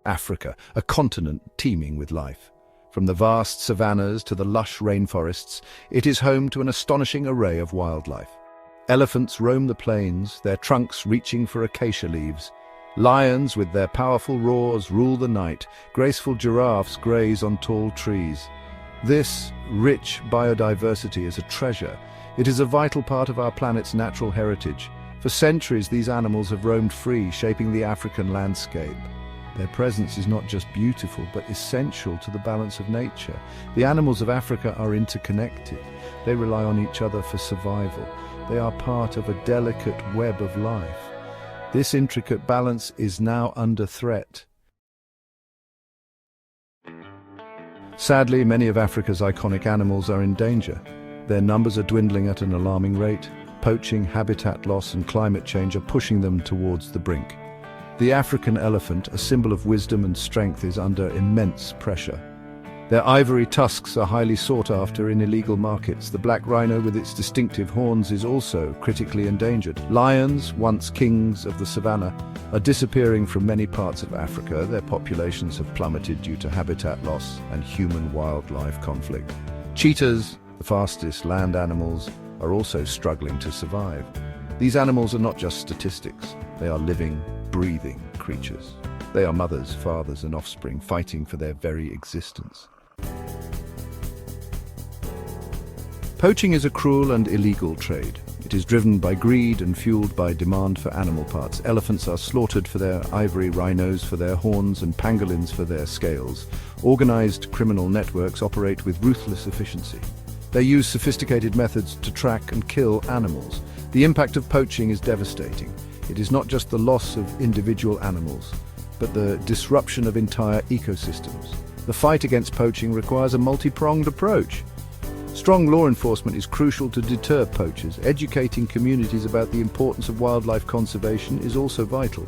Africa, a continent teeming with life. From the vast savannas to the lush rainforests, it is home to an astonishing array of wildlife. Elephants roam the plains, their trunks reaching for acacia leaves. Lions, with their powerful roars, rule the night. Graceful giraffes graze on tall trees. This rich biodiversity is a treasure. It is a vital part of our planet's natural heritage. For centuries, these animals have roamed free, shaping the African landscape. Their presence is not just beautiful, but essential to the balance of nature. The animals of Africa are interconnected. They rely on each other for survival. They are part of a delicate web of life. This intricate balance is now under threat. Sadly, many of Africa's iconic animals are in danger. Their numbers are dwindling at an alarming rate. Poaching, habitat loss, and climate change are pushing them towards the brink. The African elephant, a symbol of wisdom and strength, is under immense pressure. Their ivory tusks are highly sought after in illegal markets. The black rhino with its distinctive horns is also critically endangered. Lions, once kings of the savannah, are disappearing from many parts of Africa. Their populations have plummeted due to habitat loss and human-wildlife conflict. Cheetahs, the fastest land animals, are also struggling to survive. These animals are not just statistics. They are living, breathing creatures. They are mothers, fathers, and offspring fighting for their very existence. Poaching is a cruel and illegal trade. It is driven by greed and fueled by demand for animal parts. Elephants are slaughtered for their ivory, rhinos for their horns, and pangolins for their scales. Organized criminal networks operate with ruthless efficiency. They use sophisticated methods to track and kill animals. The impact of poaching is devastating. It is not just the loss of individual animals, but the disruption of entire ecosystems. The fight against poaching requires a multi-pronged approach. Strong law enforcement is crucial to deter poachers. Educating communities about the importance of wildlife conservation is also vital.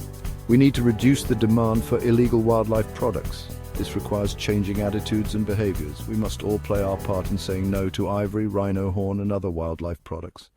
We need to reduce the demand for illegal wildlife products. This requires changing attitudes and behaviors. We must all play our part in saying no to ivory, rhino horn, and other wildlife products.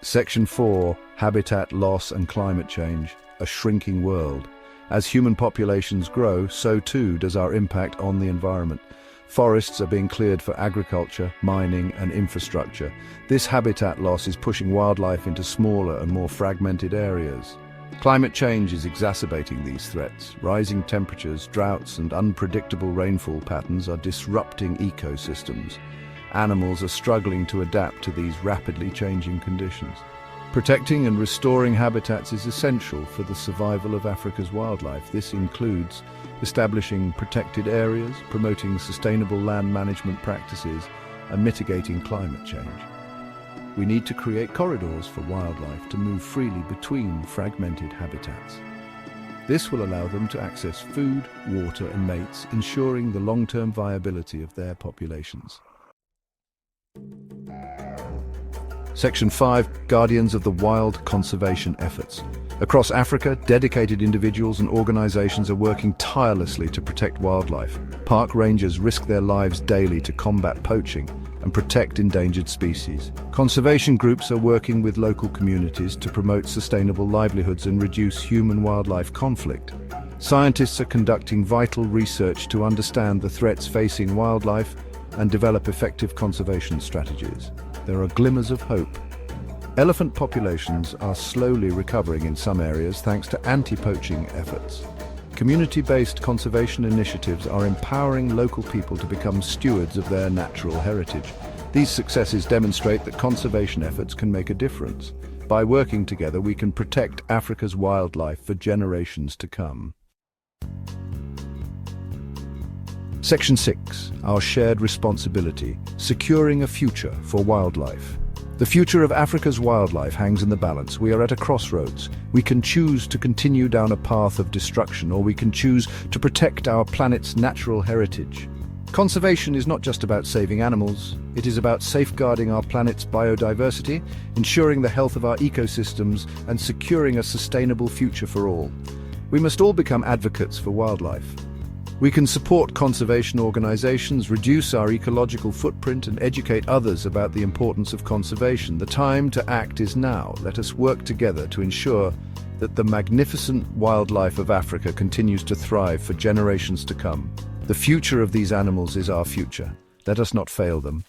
Section 4. Habitat loss and climate change. A shrinking world. As human populations grow, so too does our impact on the environment. Forests are being cleared for agriculture, mining, and infrastructure. This habitat loss is pushing wildlife into smaller and more fragmented areas. Climate change is exacerbating these threats. Rising temperatures, droughts, and unpredictable rainfall patterns are disrupting ecosystems. Animals are struggling to adapt to these rapidly changing conditions. Protecting and restoring habitats is essential for the survival of Africa's wildlife. This includes establishing protected areas, promoting sustainable land management practices, and mitigating climate change. We need to create corridors for wildlife to move freely between fragmented habitats. This will allow them to access food, water, and mates, ensuring the long-term viability of their populations. Section 5. Guardians of the Wild Conservation Efforts. Across Africa, dedicated individuals and organizations are working tirelessly to protect wildlife. Park rangers risk their lives daily to combat poaching and protect endangered species. Conservation groups are working with local communities to promote sustainable livelihoods and reduce human-wildlife conflict. Scientists are conducting vital research to understand the threats facing wildlife and develop effective conservation strategies. There are glimmers of hope. Elephant populations are slowly recovering in some areas thanks to anti-poaching efforts. Community-based conservation initiatives are empowering local people to become stewards of their natural heritage. These successes demonstrate that conservation efforts can make a difference. By working together, we can protect Africa's wildlife for generations to come. Section 6. Our shared responsibility. Securing a future for wildlife. The future of Africa's wildlife hangs in the balance. We are at a crossroads. We can choose to continue down a path of destruction, or we can choose to protect our planet's natural heritage. Conservation is not just about saving animals. It is about safeguarding our planet's biodiversity, ensuring the health of our ecosystems, and securing a sustainable future for all. We must all become advocates for wildlife. We can support conservation organizations, reduce our ecological footprint, and educate others about the importance of conservation. The time to act is now. Let us work together to ensure that the magnificent wildlife of Africa continues to thrive for generations to come. The future of these animals is our future. Let us not fail them.